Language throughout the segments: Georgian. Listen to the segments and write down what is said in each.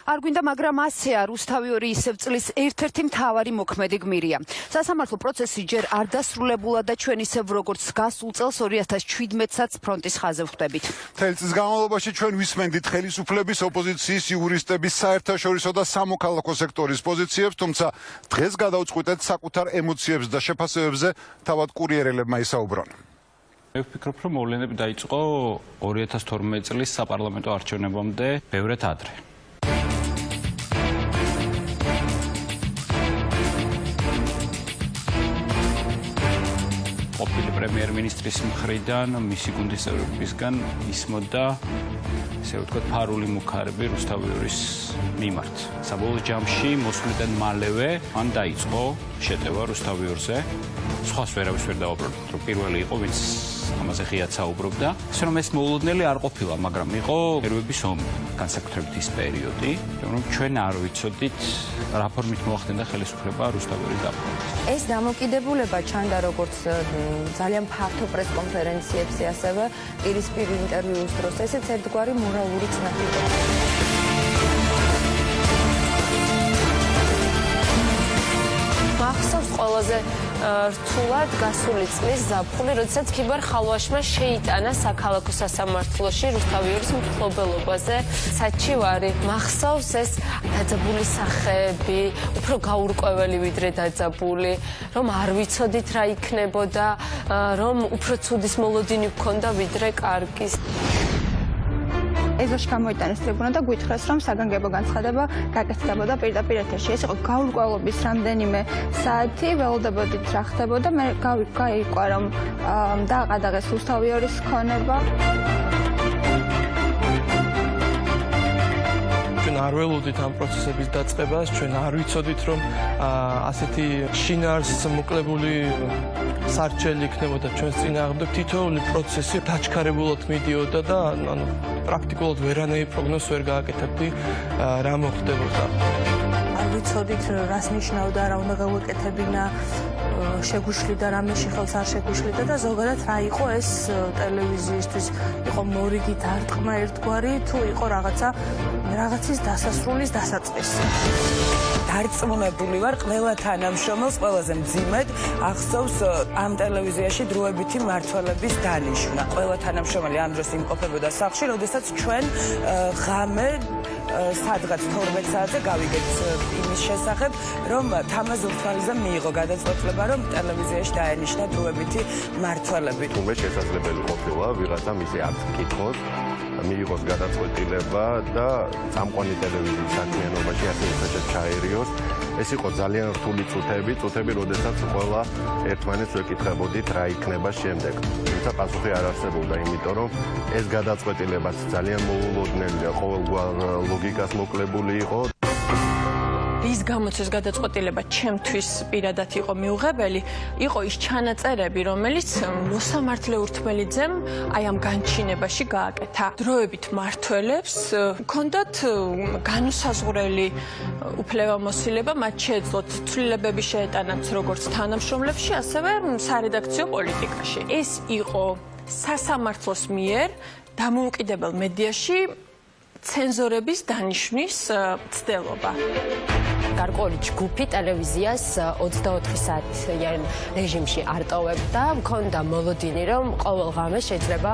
არ გვინდა, მაგრამ ასეა რუსთავი ისევ წლის ერთ-ერთი მთავარი მოქმედი გმირია. სასამართლო პროცესი ჯერ არ დასრულებულა და ჩვენ ისევ როგორც გასულ წელს 2017-საც ფრონტის ხაზზე ვხვდებით. მთელი წლის განმავლობაში ჩვენ ვისმენდით ხელისუფლების, ოპოზიციის, იურისტების, საერთაშორისო და სამოქალაქო სექტორის პოზიციებს, თუმცა დღეს გადავწყვიტეთ საკუთარ ემოციებს და შეფასებებზე თავად კურიერელებმა ისაუბრონ. მე ვფიქრობ, რომ მოვლენები დაიწყო 2012 წლის საპარლამენტო არჩევნებამდე ბევრად ადრე. ყოფილი პრემიერ-მინისტრის მხრიდან, მისი გუნდის წევრებისგან ისმოდა, ესე ვთქვათ, ფარული მუქარები რუსთავიორის მიმართ. საბოლოო ჯამში მოსვლიდან მალევე მან დაიწყო შეტევა რუსთავიორზე. სხვას ვერავის ვერ დაუბრუნდა, რომ პირველი იყო, ვინც ამაზე ღიად საუბრობდა. ისე რომ ეს მოულოდნელი არ ყოფილა, მაგრამ იყო ერვების ომი, განსაკუთრებით ის პერიოდი, რომ ჩვენ არ ვიცოდით, რა ფორმით მოახდინა ხელისუფლება რუსთავიორის დაბრუნებას. ეს დამოკიდებულება ჩანდა როგორც ძალიან ფართო პრესკონფერენციებზე, ასევე პირისპირ ინტერვიუს დროს, ესეც ერთგვარი მორალური წნევა. მახსოვს ყველაზე რთულად გასული წლის ზაფხული, როდესაც ქიბარ ხალვაშმა შეიტანა საქალაქო სასამართლოში რუსთავიორის მფლობელობაზე საჩივარი. მახსოვს ეს დაძაბული სახეები, უფრო გაურკვეველი ვიდრე დაძაბული, რომ არ ვიცოდით რა იქნებოდა, რომ უფრო ცუდის მოლოდინი გქონდა ვიდრე კარგის. ეზოში გამოიტანეს ტრიბუნა და გვითხრეს, რომ საგანგებო განცხადება გაკეთდებოდა პირდაპირ ეთერში. ეს იყო გაურკვევლობის რამდენიმე საათი, ველოდებოდით რა ხდებოდა. მე გაირკვა, რომ დააყადაღეს რუსთავიორის ქონება. ჩვენ არ ველოდით ამ პროცესების დაწყებას, ჩვენ არ ვიცოდით, რომ ასეთი შინაარს მოკლებული სარჩელი იქნებოდა ჩვენს წინააღმდეგ. თითოეული პროცესი დაჩქარებულად მიდიოდა და პრაქტიკულად ვერანაირ პროგნოზს ვერ გააკეთებდი, რა მოხდებოდა. არ ვიცოდით, რას ნიშნავდა, რა უნდა გავაკეთებინა, შეგუშლიდა, რამეში ხელს არ შეგუშლიდა და ზოგადად რა იყო ეს ტელევიზიისთვის, იყო მორიგი დარტყმა ერთგვარი, თუ იყო რაღაცის დასასრულის დასაწყისი. დარწმუნებული ვარ, ყველა თანამშრომელს ყველაზე მძიმედ ახსოვს ამ ტელევიზიაში დროებითი მმართველობის დანიშვნა. ყველა თანამშრომელი ამ დროს იმყოფებოდა სახლში, როდესაც ჩვენ ღამე სადღაც 12 საათზე გავიგეთ იმის შესახებ, რომ თამაზ ურთმალიძემ მიიღო გადაწყვეტილება, რომ ტელევიზიაში დაენიშნა დროებითი მმართველები. თუმცა შესაძლებელი ყოფილა ვიღაცამ ისე არ გკითხოს, მიიღოს გადაწყვეტილება და წამყვანი ტელევიზიის საქმიანობაში ასე ისედაც ჩაერიოს. ეს იყო ძალიან რთული წუთები, როდესაც ყველა ერთმანეთს ვეკითხებოდით, რა იქნება შემდეგ. თუმცა პასუხი არ არსებობდა, იმიტომ რომ ეს გადაწყვეტილებაც ძალიან მოულოდნელი და ყოველგვარ ლოგიკას მოკლებული იყო. ის გამოც ეს გადაწყვეტილება ჩემთვის პირადად იყო მიუღებელი, იყო ის ჩანაწერები, რომელიც მოსამართლე ურთმელიძემ აი ამ განჩინებაში გააკეთა. დროებით მმართველებს ჰქონდათ განუსაზღვრელი უფლებამოსილება, მათ შეეძლოთ ცვლილებები შეეტანათ როგორც თანამშრომლებში, ასევე სარედაქციო პოლიტიკაში. ეს იყო სასამართლოს მიერ დამოუკიდებელ მედიაში ცენზორების დანიშვნის ცდელობა. გარკვეული ჯგუფი ტელევიზიას 24 საათიან რეჟიმში არტოვებდა, მქონდა მოლოდინი, რომ ყოველ ღამე შეიძლება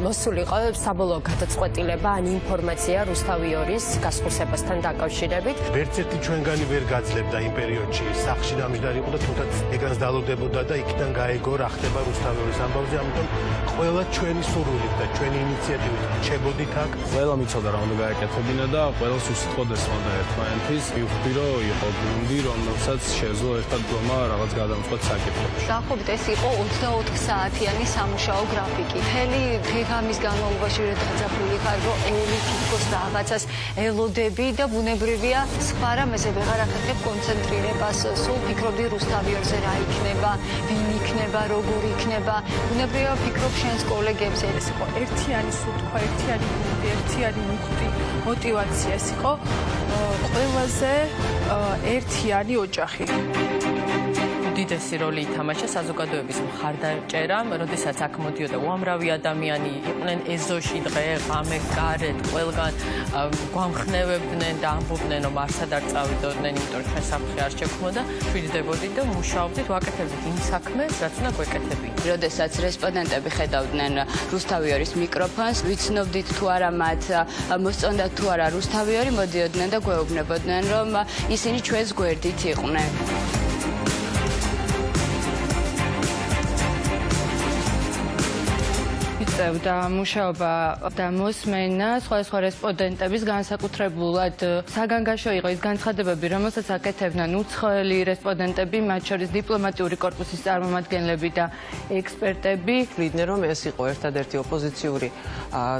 მოსულიყო საბოლოო გადაწყვეტილება ან ინფორმაცია რუსთავიორის გასხუსებასთან დაკავშირებით. ვერც ერთი ჩვენგანი ვერ გაძლებდა იმ პერიოდში სახლში დამჯდარი იყო და თუნდაც ეკრანს დალოდებოდა და იქიდან გაეგო რა ხდება რუსთავიორის ამბავზე, ამიტომ ყველა ჩვენი სურვილით და ჩვენი ინიციატივით რჩებოდით აქ. ყველა მიცოდა რა უნდა გააკეთებინა და ყველას უსიტყვოდეს მოდა ერთმანეთის. ვხვდი, რომ იყო გუნდი, რომელსაც შეეძლო ერთად დგომა რაღაც გადამწყვეტ საკითხებში. დაახლოებით ეს იყო 24 საათიანი სამუშაო გრაფიკი. მთელი დღე-ღამის განმავლობაში დაძაბული ხარ, რომ თითქოს რაღაცას ელოდები და ბუნებრივია სხვა რამეზე ვეღარ ახერხებ კონცენტრირებას. სულ ფიქრობდი რუსთავიორზე რა იქნება, ვინ იქნება, როგორ იქნება. ბუნებრივია ვფიქრობ შენს კოლეგებზე. ეს იყო ერთიანი სულთქვა, ერთიანი გუნდი, ერთიანი მუხტი, მოტივაცია. ეს იყო ყველაზე ერთიანი ოჯახი. უდიდესი როლი ითამაშა საზოგადოების მხარდაჭერამ, როდესაც აქ მოდიოდა უამრავი ადამიანი, იყვნენ ეზოში დღე, ღამე, გარეთ, ყველგან გვამხნევებდნენ და ამბობდნენ, რომ არსად არ წავიდოდნენ, იმიტომ რომ ჩვენ საფრთხე არ შექმნოდა, ვიძდებოდით და მუშაობდით, ვაკეთებდით იმ საქმეს, რაც უნდა გვეკეთებინა. როდესაც რესპონდენტები ხედავდნენ რუსთავიორის მიკროფონს, ვიცნობდით თუ არა მათ მოსწონდათ თუ არა რუსთავიორი, მოდიოდნენ და გვეუბნებოდნენ, რომ ისინი ჩვენს გვერდით იყვნენ. და მუშაობა და მოსმენა სხვადასხვა რესპონდენტების განსაკუთრებულად საგანგაშო იყო ის განცხადებები, რომელსაც აკეთებდნენ უცხოელი რესპონდენტები, მათ შორის დიპლომატიური კორპუსის წარმომადგენლები და ექსპერტები. ვიდნენ, რომ ეს იყო ერთადერთი ოპოზიციური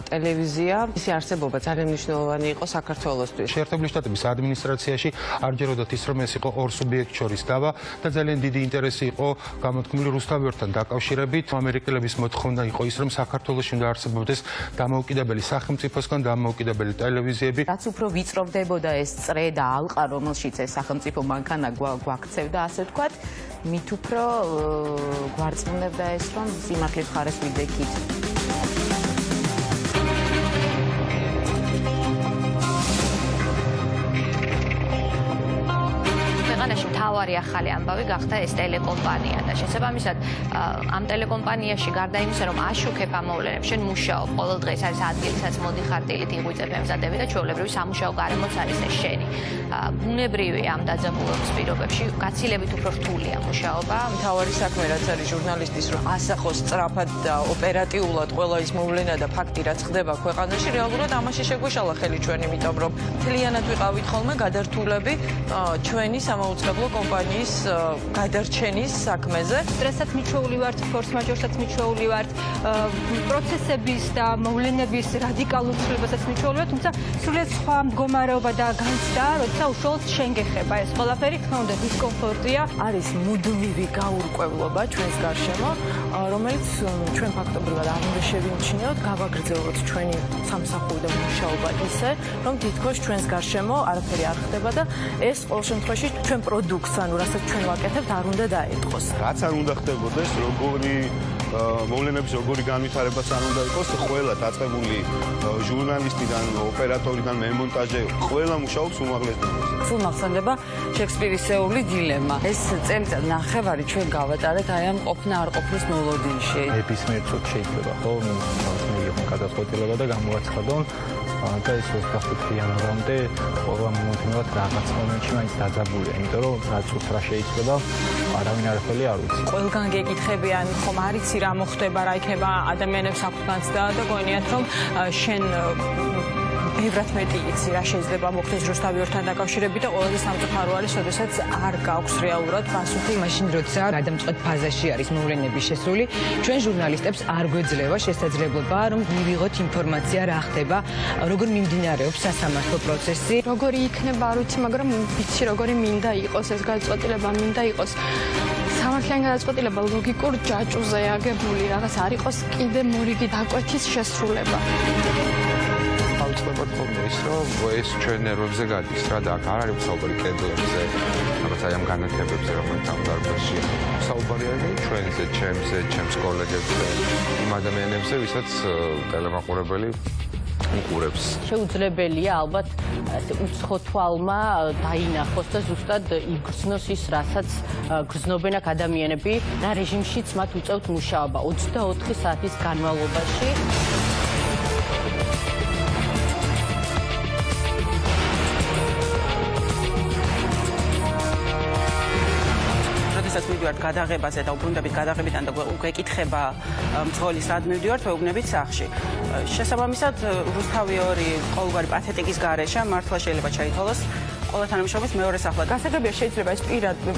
ტელევიზია. მისი არსებობა ძალიან მნიშვნელოვანი იყო საქართველოსთვის. შეერთებული შტატების ადმინისტრაციაში არ ჯეროდათ ის, რომ ეს იყო ორ სუბიექტ შორის დავა და ძალიან დიდი ინტერესი იყო გამოთქმული რუსთავიორთან დაკავშირებით. ამერიკელების მოთხოვნა იყო ის, რომ საქართველოში უნდა არსებობდეს დამოუკიდებელი სახელმწიფოსგან დამოუკიდებელი ტელევიზიები. რაც უფრო ვიწროვდებოდა ეს წრე და ალყა, რომელშიც ეს სახელმწიფო მანქანა გვაქცევდა, ასე ვთქვათ, მით უფრო გვარწმუნებდა ეს, რომ სიმართლის მხარეს ვიდექით. მთავარი ახალი ამბავი გახდა ეს ტელეკომპანია და შესაბამისად ამ ტელეკომპანიაში გარდა იმისა, რომ აშუქებ ამ მოვლენებს, შენ მუშაობ, ყოველ დღეს არის ადგილსაც მოდიხარ დილით იღვიწებ ემზადები და ჩვეულებრივი სამუშაო გარემოც არის ეს შენი. ბუნებრივია ამ დაძაბულობის პირობებში გაცილებით უფრო რთულია მუშაობა. მთავარი საქმე რაც არის ჟურნალისტის, რომ ასახოს სწრაფად და ოპერატიულად ყველა ის მოვლენა და ფაქტი რაც ხდება ქვეყანაში, რეალურად ამაში შეგვეშალა ხელი ჩვენ, იმიტომ რომ მთლიანად ვიყავით ხოლმე გადართულები ჩვენი სამაუწყებლო კომპანიის გადარჩენის საქმეზე. სტრესაც მიჩვეული ვართ, ფორს-მაჟორსაც მიჩვეული ვართ, პროცესების და მოვლენების რადიკალურ ცვლილებასაც მიჩვეული ვართ, თუმცა სრულიად სხვა მდგომარეობა და განცდა, როცა უშუალოდ შენ გეხება ეს ყველაფერი, თქმა უნდა, დისკომფორტია. არის მუდმივი გაურკვევლობა ჩვენს გარშემო, რომელიც ჩვენ ფაქტობრივად არ უნდა შევიმჩნიოთ, გავაგრძელოთ ჩვენი სამსახური და მუშაობა ისე, რომ თითქოს ჩვენს გარშემო არაფერი არ ხდება და ეს ყოველ შემთხვევაში ჩვენ პროდუქტს, ანუ რასაც ჩვენ ვაკეთებთ, არ უნდა დაეტყოს. რაც არ უნდა ხდებოდეს, როგორი მოვლენების როგორი განვითარებაც არ უნდა იყოს, ყველა დაწყებული ჟურნალისტიდან, ოპერატორიდან, მემონტაჟე, ყველა მუშაობს უმაღლეს დონეზე. სულ მახსენდება შექსპირისეული დილემა. ეს წელიწად ნახევარი ჩვენ გავატარეთ აი ამ ყოფნა არ ყოფნის მელოდიაში. ნებისმიერ წუთს შეიძლება ხო მიიღონ გადაწყვეტილება და გამოაცხადონ და ეს 25 იანვრამდე ყველა მომთმევად რაღაც მომენტში მაინც დაძაბულია, იმიტომ რომ რა წუთს რა შეიძლება არავინ არაფერი არ ვიცი. ყველგან გეკითხებიან, ხომ არ იცი რა მოხდება, რა იქნება ადამიანებს აქვთ განცდა და გონიათ რომ შენ ბევრად მეტი იცი რა შეიძლება მოხდეს რუსთავიორთან დაკავშირებით და ყველაზე სამწუხარო არის, როდესაც არ გაქვს რეალურად პასუხი. მაშინ როცა გადამწყვეტ ფაზაში არის მოვლენების შესრული, ჩვენ ჟურნალისტებს არ გვეძლევა შესაძლებლობა, რომ მივიღოთ ინფორმაცია რა ხდება, როგორ მიმდინარეობს სასამართლო პროცესი. როგორი იქნება არ ვიცი, მაგრამ ვიცი როგორი მინდა იყოს ეს გადაწყვეტილება, მინდა იყოს სამართლიანი გადაწყვეტილება ლოგიკურ ჯაჭვზე აგებული, რაღაც არ იყოს კიდე მორიგი დაკვეთის შესრულება. ავწლებოთ ხოლმე ის, რომ ეს ჩვენ ნერვებზე გადის რა და აქ არ არის საუბარი კედლებზე, რაღაც აი ამ განათებებზე, რომელიც ამ დარბაზში საუბარი არის ჩვენზე, ჩემზე, ჩემს კოლეგებზე, იმ ადამიანებზე, ვისაც ტელემაყურებელი უყურებს. შეუძლებელია ალბათ უცხო თვალმა დაინახოს და ზუსტად იგრძნოს ის, რასაც გრძნობენ აქ ადამიანები და რეჟიმშიც მათ უწევთ მუშაობა 24 საათის განმავლობაში. როდესაც მივიდივართ გადაღებაზე და უბრუნდებით გადაღებიდან და გვეკითხება მძღოლის რად მივიდივართ, ვეუბნებით სახლში. შესაბამისად, რუსთავიორი ყოველგვარი პათეტიკის გარეშე მართლა შეიძლება ჩაითვალოს ყველა თანამშრომლის მეორე სახლად. გასაგებია შეიძლება ეს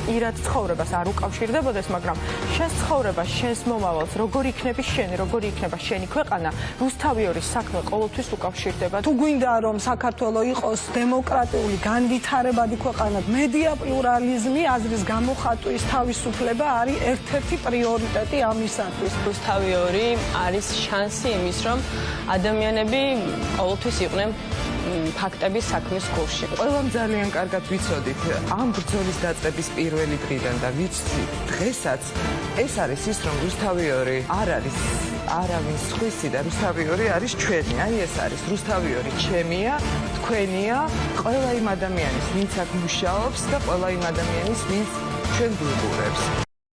პირად ცხოვრებას არ უკავშირდებოდეს, მაგრამ შენს ცხოვრებას, შენს მომავალს, როგორ იქნები შენი, როგორ იქნება შენი ქვეყანა, რუსთავიორის საქმე ყოველთვის უკავშირდება. თუ გვინდა რომ საქართველო იყოს დემოკრატიული, განვითარებადი ქვეყანა, მედია პლურალიზმი, აზრის გამოხატვის თავისუფლება არის ერთ-ერთი პრიორიტეტი ამისათვის. რუსთავიორი არის შანსი იმის, რომ ადამიანები ყოველთვის იყვნენ ფაქტების საქმის კურსში. ყველამ ძალიან კარგად ვიცოდით ამ ბრძოლის დაწყების პირველი დღიდან და ვიცით დღესაც ეს არის ის რომ რუსთავიორი არ არის არავის სხვისი და რუსთავიორი არის ჩვენი. აი ეს არის რუსთავიორი ჩემია, თქვენია, ყველა იმ ადამიანის ვინც აქ მუშაობს და ყველა იმ ადამიანის ვინც ჩვენ გვიყურებს.